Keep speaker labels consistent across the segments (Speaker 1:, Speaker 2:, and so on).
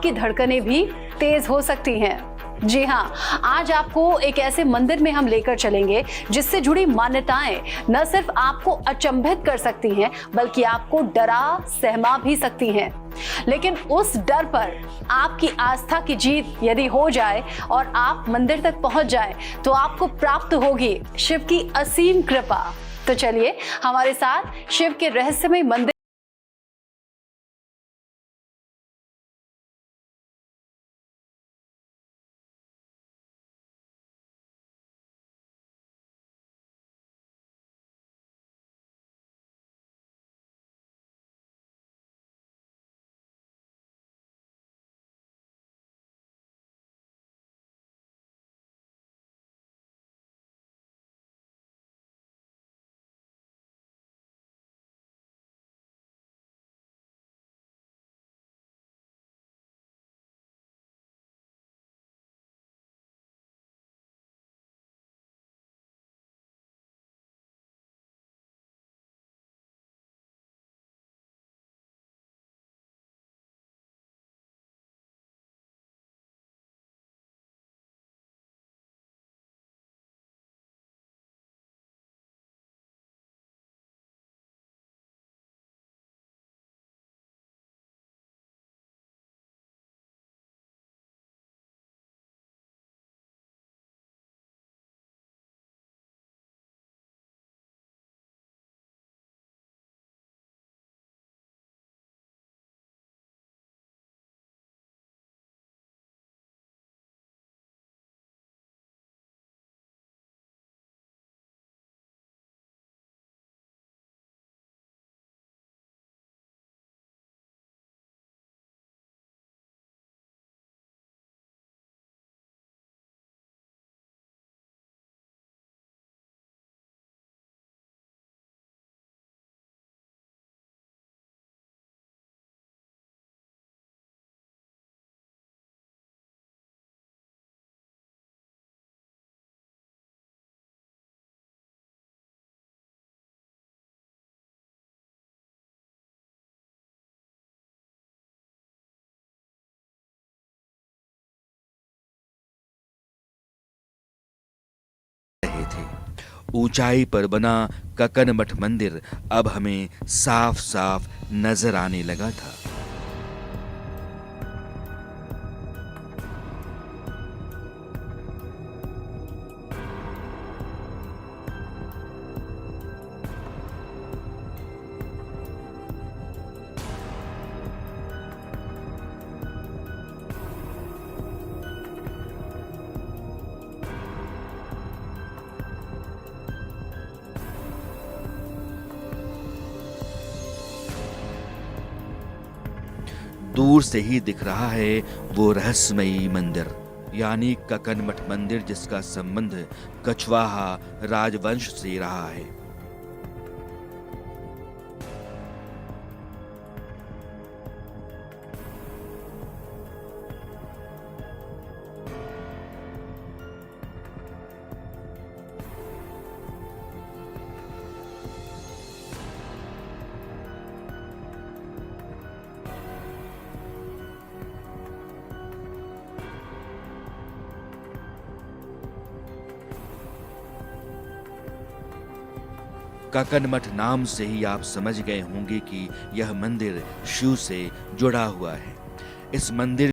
Speaker 1: आपकी धड़कनें भी तेज हो सकती हैं। जी हाँ, आज आपको एक ऐसे मंदिर में हम लेकर चलेंगे जिससे जुड़ी मान्यताएं न सिर्फ आपको अचंभित कर सकती हैं, बल्कि आपको डरा सहमा भी सकती हैं। लेकिन उस डर पर आपकी आस्था की जीत यदि हो जाए और आप मंदिर तक पहुंच जाए, तो आपको प्राप्त होगी शिव की असीम कृपा। तो चलिए हमारे साथ शिव के रहस्यमय मंदिर
Speaker 2: रहे थे। ऊंचाई पर बना ककन मठ मंदिर अब हमें साफ साफ नजर आने लगा था। दूर से ही दिख रहा है वो रहस्यमयी मंदिर, यानी ककन मठ मंदिर, जिसका संबंध कछवाहा राजवंश से रहा है। ककन मठ नाम से ही आप समझ गए होंगे कि यह मंदिर शिव से जुड़ा हुआ है। इस मंदिर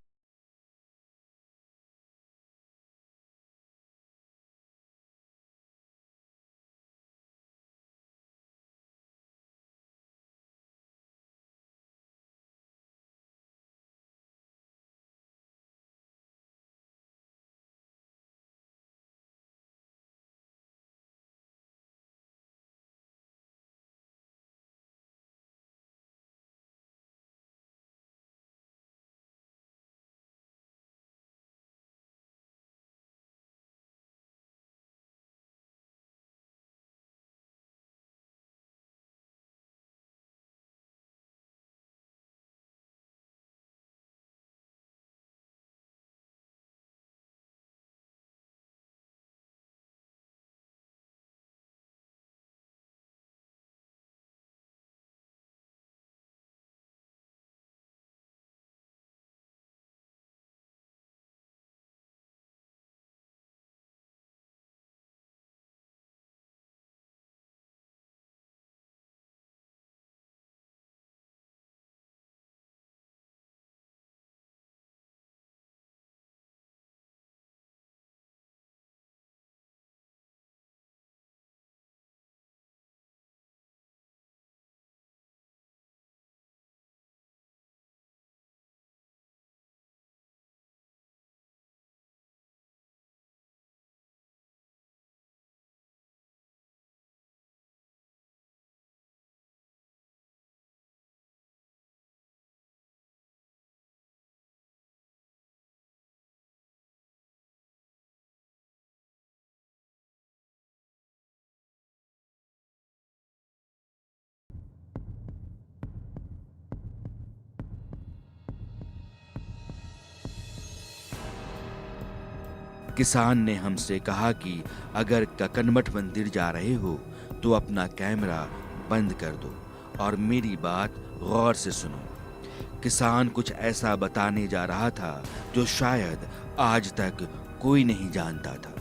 Speaker 2: किसान ने हमसे कहा कि अगर ककनमठ मंदिर जा रहे हो तो अपना कैमरा बंद कर दो और मेरी बात गौर से सुनो। किसान कुछ ऐसा बताने जा रहा था जो शायद आज तक कोई नहीं जानता था,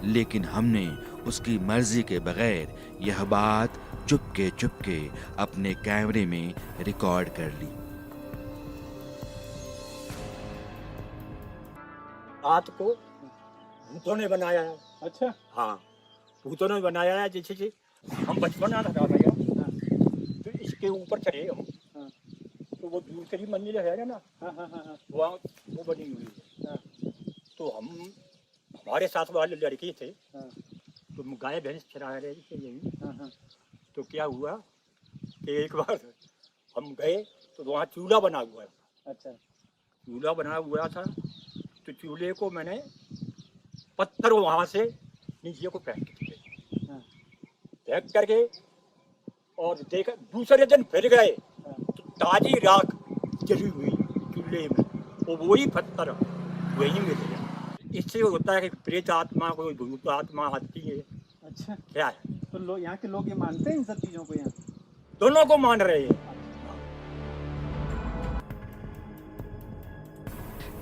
Speaker 2: लेकिन हमने उसकी मर्जी के बगैर यह बात चुपके चुपके अपने कैमरे में रिकॉर्ड कर ली।
Speaker 3: रात को भूतों ने बनाया है।
Speaker 4: अच्छा।
Speaker 3: हाँ, भूतों ने बनाया है। जैसे कि हम बचपन आता था भैया, तो इसके ऊपर चढ़े हम,
Speaker 4: हाँ।
Speaker 3: तो वो दूसरी मंजिल है ना,
Speaker 4: हाँ हाँ हाँ
Speaker 3: वहाँ वो बनी हुई है।
Speaker 4: हाँ।
Speaker 3: तो हम हमारे साथ वाले लड़के थे,
Speaker 4: हाँ।
Speaker 3: तो गाय भैंस चरा रहे थे यही।
Speaker 4: हाँ हाँ।
Speaker 3: तो क्या हुआ कि एक बार हम गए तो वहाँ चूल्हा बना हुआ था।
Speaker 4: अच्छा।
Speaker 3: चूल्हा बना हुआ था, तो चूल्हे को मैंने पत्थर वहाँ से नीचे को फेंक दिए।
Speaker 4: हाँ।
Speaker 3: फेंक करके और देखा, दूसरे दिन फिर गए तो ताजी राख जली हुई चूल्हे में, वो वही पत्थर वहीं मिल गया। इससे होता है कि प्रेत आत्मा कोई भूत आत्मा आती है।
Speaker 4: अच्छा,
Speaker 3: क्या है,
Speaker 4: तो लोग यहाँ के लोग ये मानते हैं इन सब चीजों को? यहाँ
Speaker 3: दोनों को मान रहे हैं।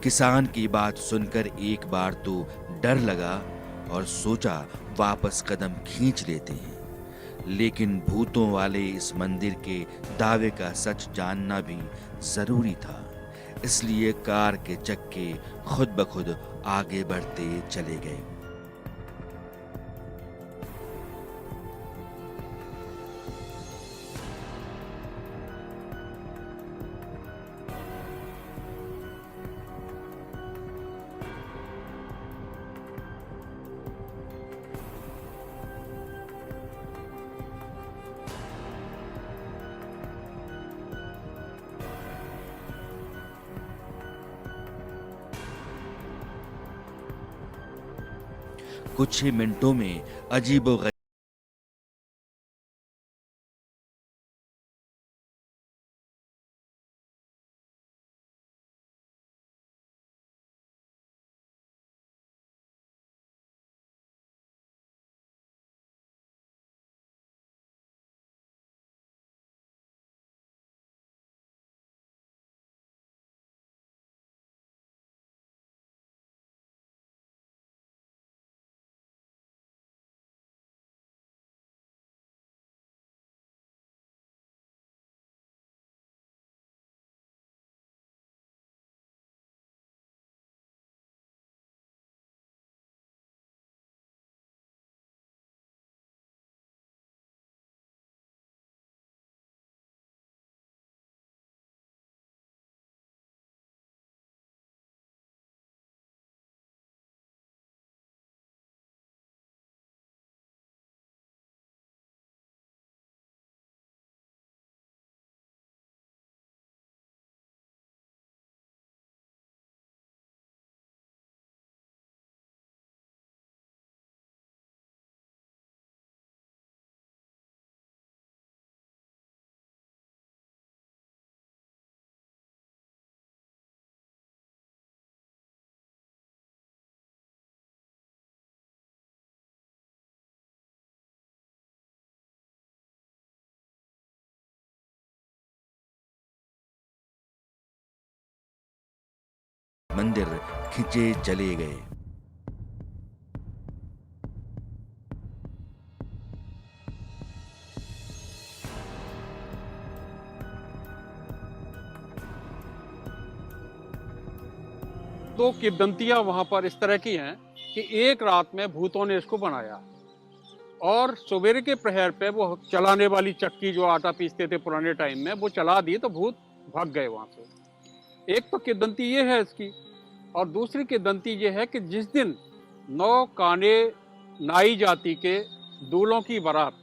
Speaker 2: किसान की बात सुनकर एक बार तो डर लगा और सोचा वापस कदम खींच लेते हैं, लेकिन भूतों वाले इस मंदिर के दावे का सच जानना भी जरूरी था। इसलिए कार के चक्के खुद ब खुद आगे बढ़ते चले गए। कुछ ही मिनटों में अजीबोगरीब मंदिर खिंचे चले गए।
Speaker 5: दो किंवदंतियां वहां पर इस तरह की हैं कि एक रात में भूतों ने इसको बनाया और सवेरे के प्रहर पे वो चलाने वाली चक्की जो आटा पीसते थे पुराने टाइम में, वो चला दी तो भूत भाग गए वहां से। एक तो किंवदंती ये है इसकी, और दूसरी किंवदंती ये है कि जिस दिन 9 काने नाई जाति के दूल्हों की बारात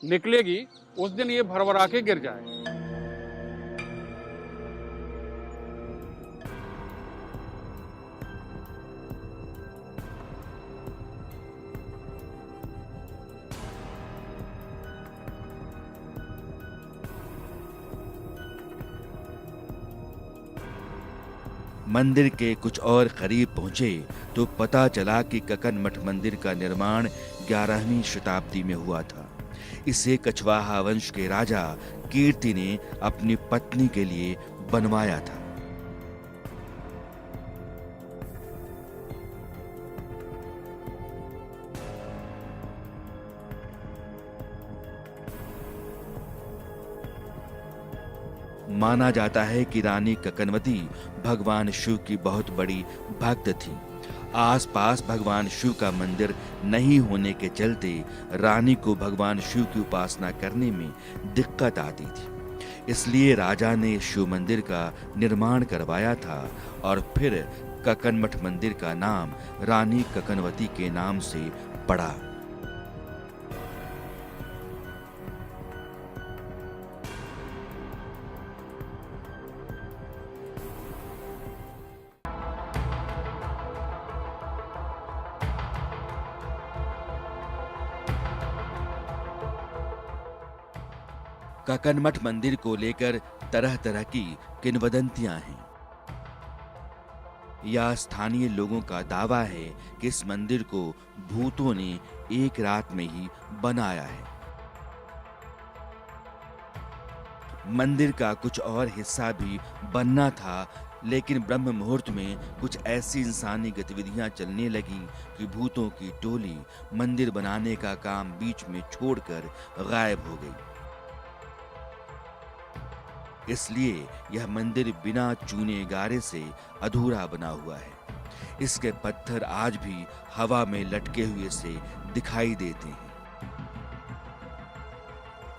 Speaker 5: निकलेगी उस दिन ये भरभरा के गिर जाए।
Speaker 2: मंदिर के कुछ और करीब पहुंचे तो पता चला कि ककन मठ मंदिर का निर्माण 11वीं शताब्दी में हुआ था। इसे कछवाहा वंश के राजा कीर्ति ने अपनी पत्नी के लिए बनवाया था। माना जाता है कि रानी ककनवती भगवान शिव की बहुत बड़ी भक्त थी। आसपास भगवान शिव का मंदिर नहीं होने के चलते रानी को भगवान शिव की उपासना करने में दिक्कत आती थी। इसलिए राजा ने शिव मंदिर का निर्माण करवाया था और फिर ककनमठ मंदिर का नाम रानी ककनवती के नाम से पड़ा। ककनमठ मंदिर को लेकर तरह तरह की किंवदंतियां हैं। या स्थानीय लोगों का दावा है कि इस मंदिर को भूतों ने एक रात में ही बनाया है। मंदिर का कुछ और हिस्सा भी बनना था, लेकिन ब्रह्म मुहूर्त में कुछ ऐसी इंसानी गतिविधियां चलने लगी कि भूतों की टोली मंदिर बनाने का काम बीच में छोड़कर गायब हो गई। इसलिए यह मंदिर बिना चूने गारे से अधूरा बना हुआ है। इसके पत्थर आज भी हवा में लटके हुए से दिखाई देते हैं।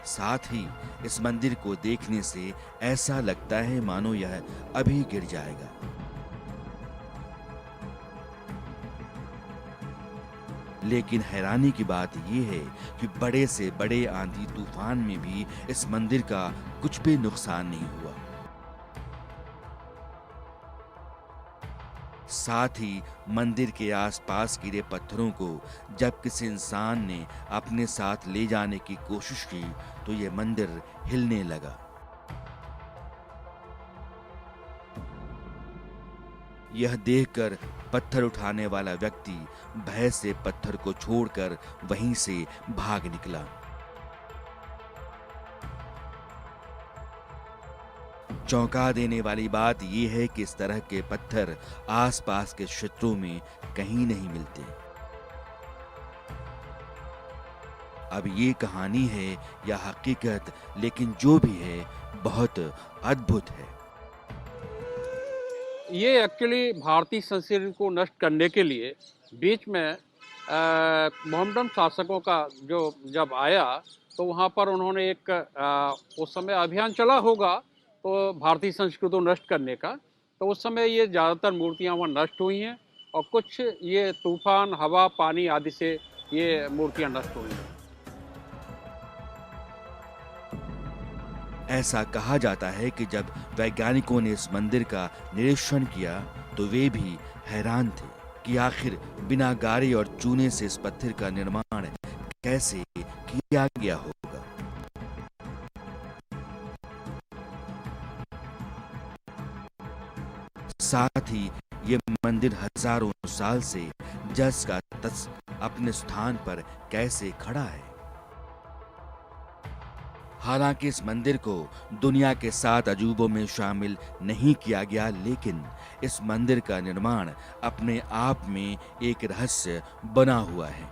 Speaker 2: साथ ही इस मंदिर को देखने से ऐसा लगता है मानो यह अभी गिर जाएगा। लेकिन हैरानी की बात यह है कि बड़े से बड़े आंधी तूफान में भी इस मंदिर का कुछ भी नुकसान नहीं हुआ। साथ ही मंदिर के आसपास गिरे पत्थरों को जब किसी इंसान ने अपने साथ ले जाने की कोशिश की तो यह मंदिर हिलने लगा। यह देखकर पत्थर उठाने वाला व्यक्ति भय से पत्थर को छोड़कर वहीं से भाग निकला। चौंका देने वाली बात यह है कि इस तरह के पत्थर आसपास के क्षेत्रों में कहीं नहीं मिलते। अब ये कहानी है या हकीकत, लेकिन जो भी है बहुत अद्भुत है।
Speaker 5: ये एक्चुअली भारतीय संस्कृति को नष्ट करने के लिए बीच में मोहम्मदन शासकों का जो जब आया तो वहाँ पर उन्होंने एक उस समय अभियान चला होगा तो भारतीय संस्कृति को नष्ट करने का, तो उस समय ये ज़्यादातर मूर्तियाँ वहाँ नष्ट हुई हैं और कुछ ये तूफान, हवा, पानी आदि से ये मूर्तियाँ नष्ट हुई हैं।
Speaker 2: ऐसा कहा जाता है कि जब वैज्ञानिकों ने इस मंदिर का निरीक्षण किया तो वे भी हैरान थे कि आखिर बिना गारे और चूने से इस पत्थर का निर्माण कैसे किया गया होगा। साथ ही ये मंदिर हजारों साल से जस का तस अपने स्थान पर कैसे खड़ा है। हालांकि इस मंदिर को दुनिया के 7 अजूबों में शामिल नहीं किया गया, लेकिन इस मंदिर का निर्माण अपने आप में एक रहस्य बना हुआ है।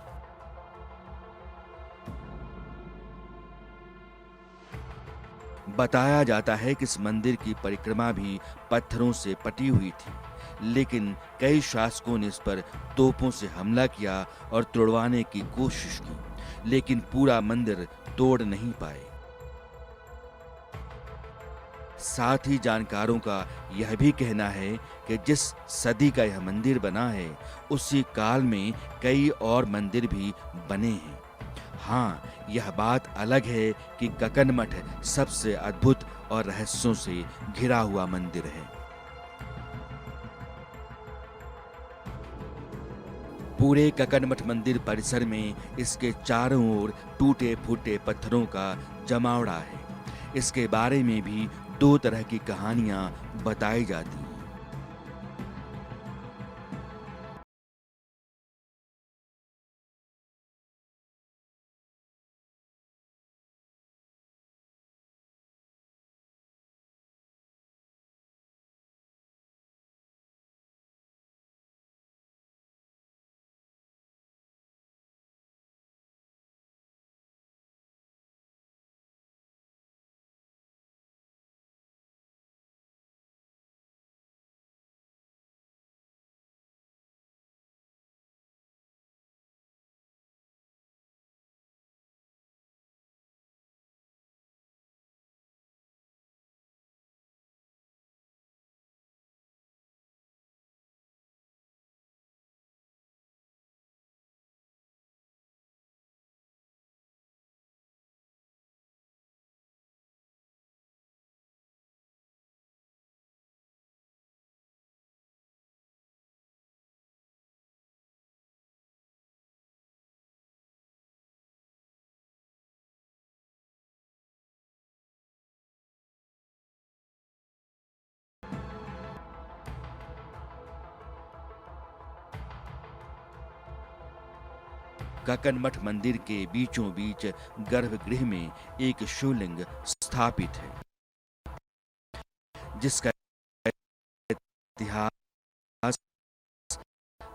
Speaker 2: बताया जाता है कि इस मंदिर की परिक्रमा भी पत्थरों से पटी हुई थी, लेकिन कई शासकों ने इस पर तोपों से हमला किया और तोड़वाने की कोशिश की, लेकिन पूरा मंदिर तोड़ नहीं पाए। साथ ही जानकारों का यह भी कहना है कि जिस सदी का यह मंदिर बना है उसी काल में कई और मंदिर भी बने हैं। हाँ, यह बात अलग है कि ककनमठ सबसे अद्भुत और रहस्यों से घिरा हुआ मंदिर है। पूरे ककनमठ मंदिर परिसर में इसके चारों ओर टूटे फूटे पत्थरों का जमावड़ा है। इसके बारे में भी 2 तरह की कहानियां बताई जाती हैं। ककनमठ मंदिर के बीचों बीच गर्भगृह में एक शिवलिंग स्थापित है, जिसका इतिहास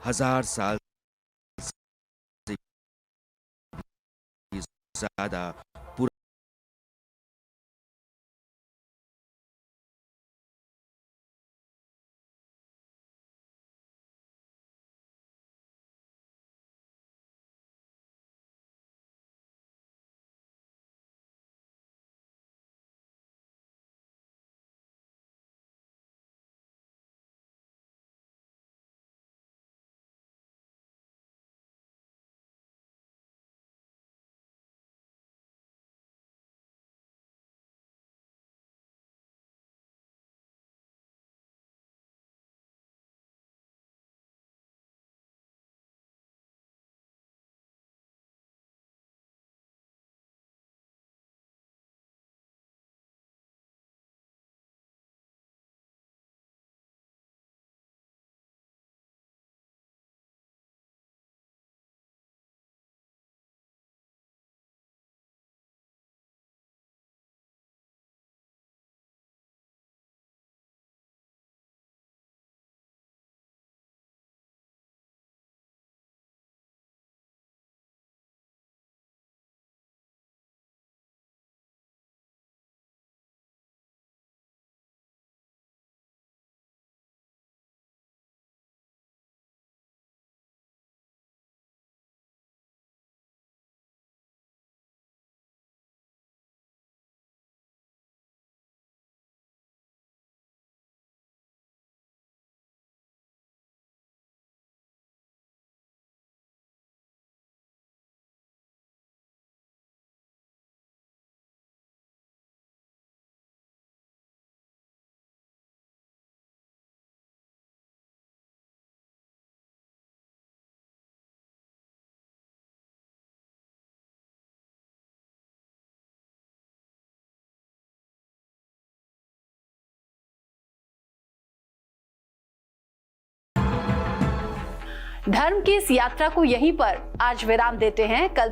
Speaker 2: 1000 साल से भी ज्यादा
Speaker 1: धर्म की इस यात्रा को यहीं पर आज विराम देते हैं। कल